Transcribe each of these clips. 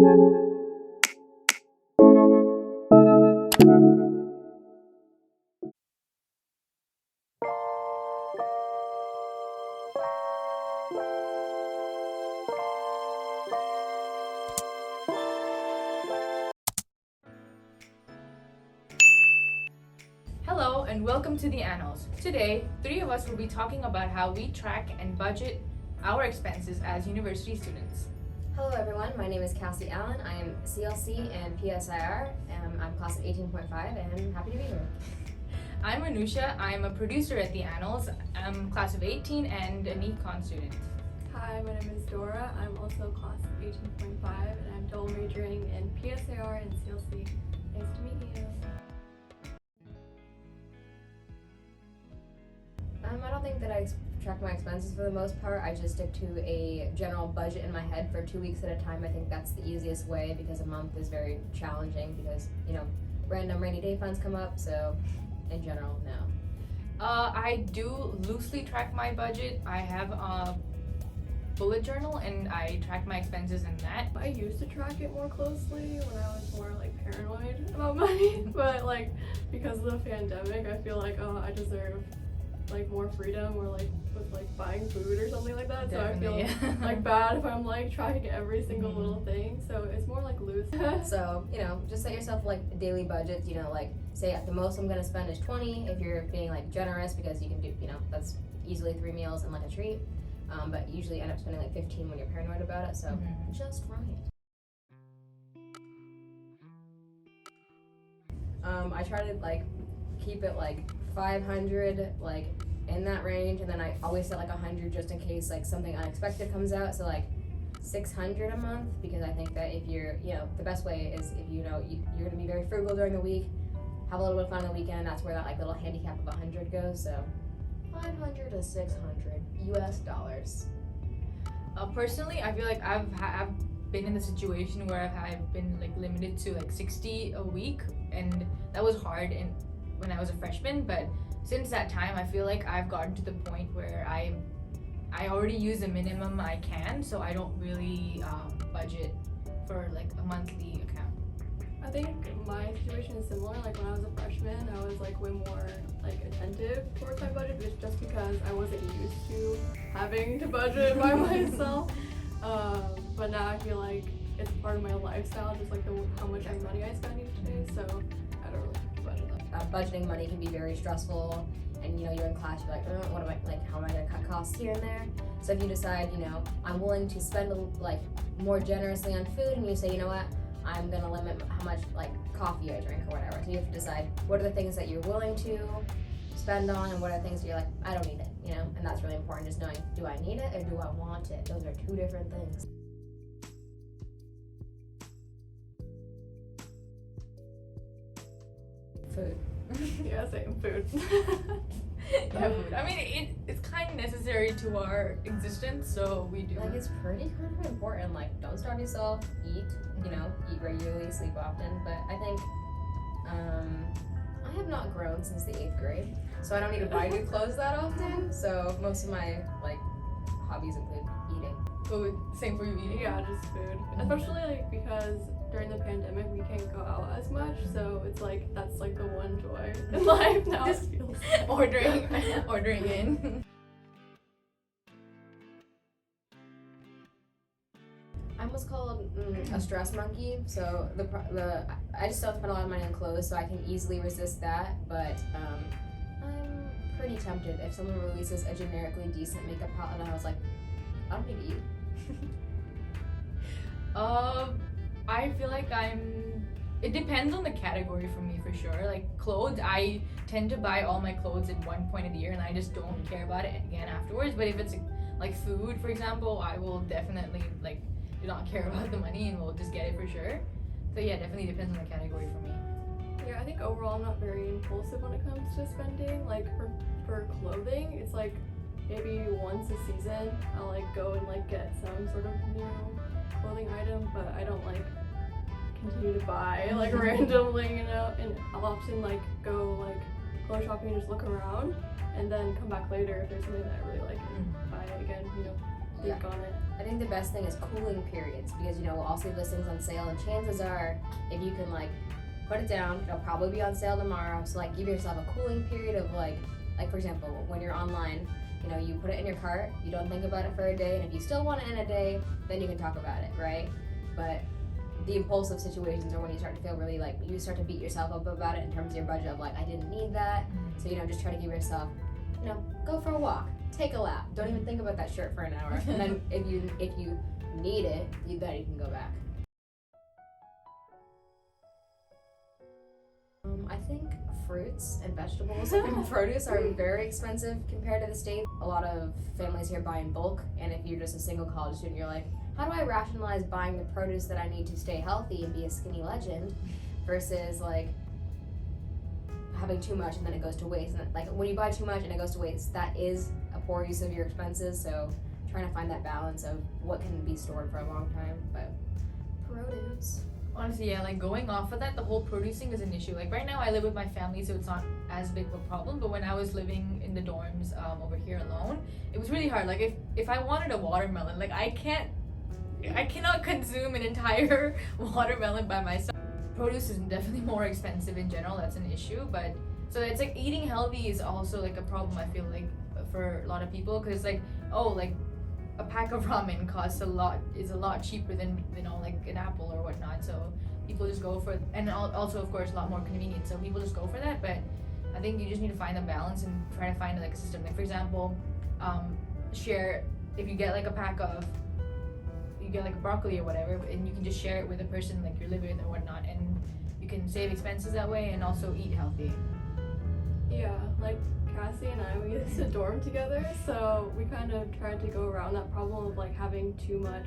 Hello and welcome to the Annals. Today, three of us will be talking about how we track and budget our expenses as university students. Hello everyone, my name is Cassie Allen. I am CLC and PSIR. I'm class of 18.5 and I'm happy to be here. I'm Anusha. I'm a producer at the Annals. I'm class of 18 and an econ student. Hi, my name is Dora. I'm also class of 18.5 and I'm double majoring in PSIR and CLC. Nice to meet you. I don't think that I track my expenses for the most part. I just stick to a general budget in my head for 2 weeks at a time. I think that's the easiest way because a month is very challenging because, random rainy day funds come up, so in general, no. I do loosely track my budget. I have a bullet journal and I track my expenses in that. I used to track it more closely when I was more paranoid about money, but because of the pandemic, I feel I deserve more freedom or with buying food or something like that. Definitely. So I feel bad if I'm tracking every single little thing. So it's more loose. So, just set yourself daily budgets, say at the most I'm gonna spend is 20 if you're being generous because you can do, that's easily 3 meals and a treat. But usually end up spending 15 when you're paranoid about it, so just right. I try to keep it 500 in that range, and then I always set 100 just in case something unexpected comes out, so 600 a month, because I think that if you're the best way is if you're gonna be very frugal during the week, have a little bit of fun on the weekend, that's where that little handicap of 100 goes, so 500 to 600 US dollars. Personally, I feel I've been in the situation where I've been limited to 60 a week, and that was hard when I was a freshman, but since that time I feel I've gotten to the point where I already use the minimum I can, so I don't really budget for a monthly account. I think my situation is similar. When I was a freshman, I was way more attentive towards my budget, just because I wasn't used to having to budget by myself. But now I feel it's part of my lifestyle, just how much money I spend each day. So I don't really have to budget that. Budgeting money can be very stressful, and you're in class, you're what am I how am I gonna cut costs here and there? So if you decide, I'm willing to spend more generously on food, and you say, you know what, I'm gonna limit how much coffee I drink or whatever. So you have to decide what are the things that you're willing to spend on, and what are the things that you're I don't need it, and that's really important, just knowing, do I need it or do I want it? Those are two different things. Food. Yeah, same food. Yeah, food. I mean, it's kind of necessary to our existence, so we do. It's pretty kind of important. Don't starve yourself, eat, eat regularly, sleep often. But I think I have not grown since the 8th grade, so I don't need to buy new clothes that often. So most of my hobbies include eating. Food. Same for you eating? Yeah, just food. Especially because during the pandemic we can't go out as much, so it's that's the one joy in life now. Just ordering in. I'm what's called a stress monkey. So I just don't spend a lot of money on clothes, so I can easily resist that. But I'm pretty tempted if someone releases a generically decent makeup palette, and I was I don't need to eat. I feel it depends on the category for me, for sure. Clothes, I tend to buy all my clothes at one point of the year and I just don't care about it again afterwards. But if it's food, for example, I will definitely do not care about the money and will just get it for sure. So yeah, definitely depends on the category for me. Yeah, I think overall I'm not very impulsive when it comes to spending. For clothing, it's maybe once a season I'll go and get some sort of new clothing item, but I don't continue to buy randomly, and I'll often go clothes shopping and just look around and then come back later if there's something that I really like and buy it again, think on it. I think the best thing is cooling periods because we'll also leave listings on sale, and chances are if you can put it down, it'll probably be on sale tomorrow. So give yourself a cooling period of like for example, when you're online, you put it in your cart, you don't think about it for a day, and if you still want it in a day, then you can talk about it, right? But the impulsive situations are when you start to feel really you start to beat yourself up about it in terms of your budget of I didn't need that. So just try to give yourself, go for a walk, take a lap, don't even think about that shirt for an hour, and then if you need it, then you can go back. I think fruits and vegetables and produce are very expensive compared to the States. A lot of families here buy in bulk, and if you're just a single college student, you're like, how do I rationalize buying the produce that I need to stay healthy and be a skinny legend versus having too much and then it goes to waste. And when you buy too much and it goes to waste, that is a poor use of your expenses. So trying to find that balance of what can be stored for a long time. But produce. Honestly, yeah, going off of that, the whole producing is an issue. Right now I live with my family, so it's not as big of a problem, but when I was living in the dorms over here alone, it was really hard. If I wanted a watermelon, I cannot consume an entire watermelon by myself. Produce is definitely more expensive in general, that's an issue, but so it's eating healthy is also a problem, I feel for a lot of people, because a pack of ramen is a lot cheaper than an apple or whatnot, so people just go for, and also of course a lot more convenient, so people just go for that. But I think you just need to find a balance and try to find a system. For example, share, if you get a pack of, you get broccoli or whatever, and you can just share it with a person you're living with or whatnot, and you can save expenses that way and also eat healthy. Yeah, Cassie and I, we used to dorm together, so we kind of tried to go around that problem of having too much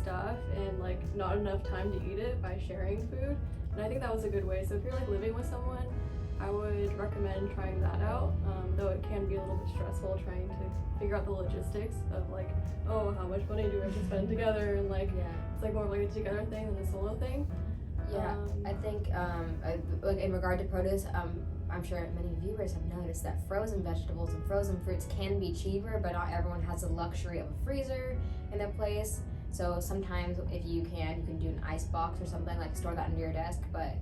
stuff and not enough time to eat it by sharing food. And I think that was a good way. So if you're living with someone, I would recommend trying that out, though it can be a little bit stressful trying to figure out the logistics of oh, how much money do we have to spend together, and it's more of a together thing than a solo thing. Yeah, I think in regard to produce, I'm sure many viewers have noticed that frozen vegetables and frozen fruits can be cheaper, but not everyone has the luxury of a freezer in their place. So sometimes if you can do an ice box or something, store that under your desk. But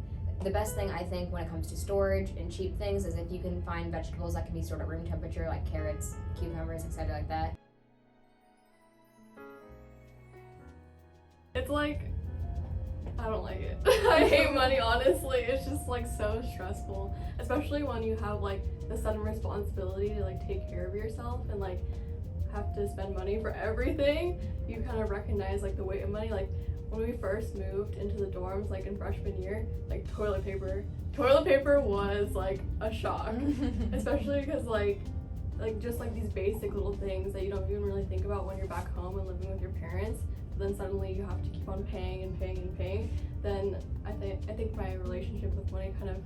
the best thing I think when it comes to storage and cheap things is if you can find vegetables that can be stored at room temperature, like carrots, cucumbers, etc. like that. It's I don't like it. I hate money, honestly. It's just so stressful, especially when you have the sudden responsibility to take care of yourself and have to spend money for everything. You kind of recognize the weight of money. When we first moved into the dorms in freshman year, toilet paper was a shock, especially because just these basic little things that you don't even really think about when you're back home and living with your parents. Then suddenly you have to keep on paying and paying and paying. Then I think my relationship with money kind of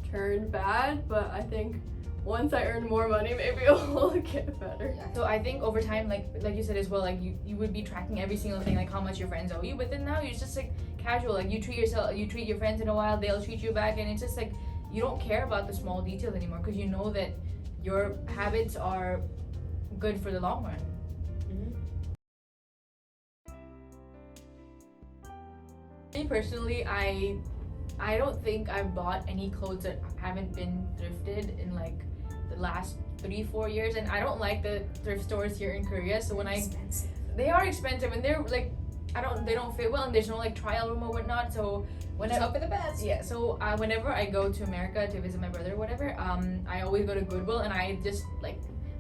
turned bad, but I think once I earn more money, maybe it will get better. Yeah. So I think over time, like you said as well, you would be tracking every single thing, how much your friends owe you, but then now you're just casual, you treat your friends in a while, they'll treat you back, and it's just you don't care about the small details anymore because you know that your habits are good for the long run. Me personally, I don't think I've bought any clothes that haven't been thrifted in the last 3-4 years, and I don't like the thrift stores here in Korea. So when they are expensive, and they're they don't fit well, and there's no trial room or whatnot. So just hope for the best. Yeah. So whenever I go to America to visit my brother or whatever, I always go to Goodwill, and I just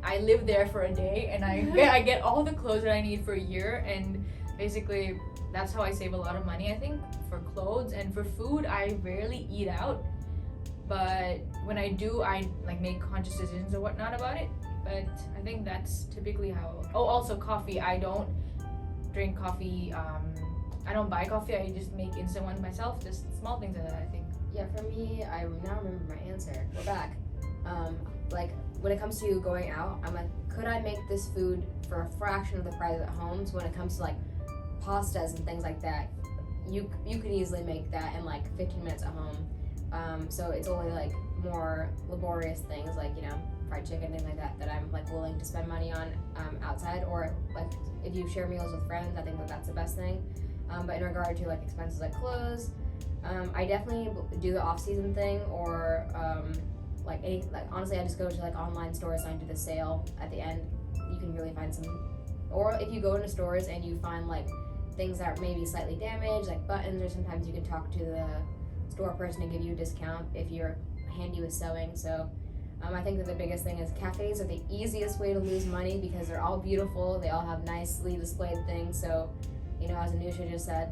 I live there for a day, and I get all the clothes that I need for a year, and basically that's how I save a lot of money, I think, for clothes. And for food, I rarely eat out, but when I do, I make conscious decisions or whatnot about it. But I think that's typically how. Oh, also coffee. I don't drink coffee. I don't buy coffee. I just make instant one myself. Just small things like that, I think. Yeah, for me, I now remember my answer. We're back. When it comes to going out, I'm could I make this food for a fraction of the price at home? So when it comes to pastas and things like that, you could easily make that in 15 minutes at home. So it's only more laborious things fried chicken, things like that, that I'm like willing to spend money on outside, or like if you share meals with friends, I think that that's the best thing. But in regard to like expenses like clothes, I definitely do the off-season thing, or honestly, I just go to like online stores and I do the sale at the end. You can really find some, or if you go into stores and you find like things that are maybe slightly damaged, like buttons, or sometimes you can talk to the store person to give you a discount if you're handy with sewing. So I think that the biggest thing is cafes are the easiest way to lose money because they're all beautiful. They all have nicely displayed things. So, as Anusha just said,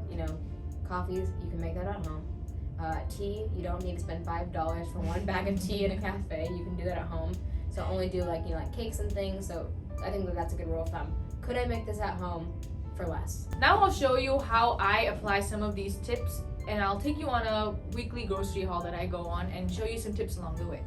coffees, you can make that at home. Tea, you don't need to spend $5 for one bag of tea in a cafe. You can do that at home. So only do like cakes and things. So I think that that's a good rule of thumb. Could I make this at home for less? Now I'll show you how I apply some of these tips, and I'll take you on a weekly grocery haul that I go on and show you some tips along the way.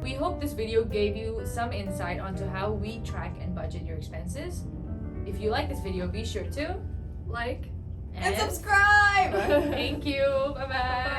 We hope this video gave you some insight onto how we track and budget your expenses. If you like this video, be sure to Like and subscribe! Thank you. Bye-bye.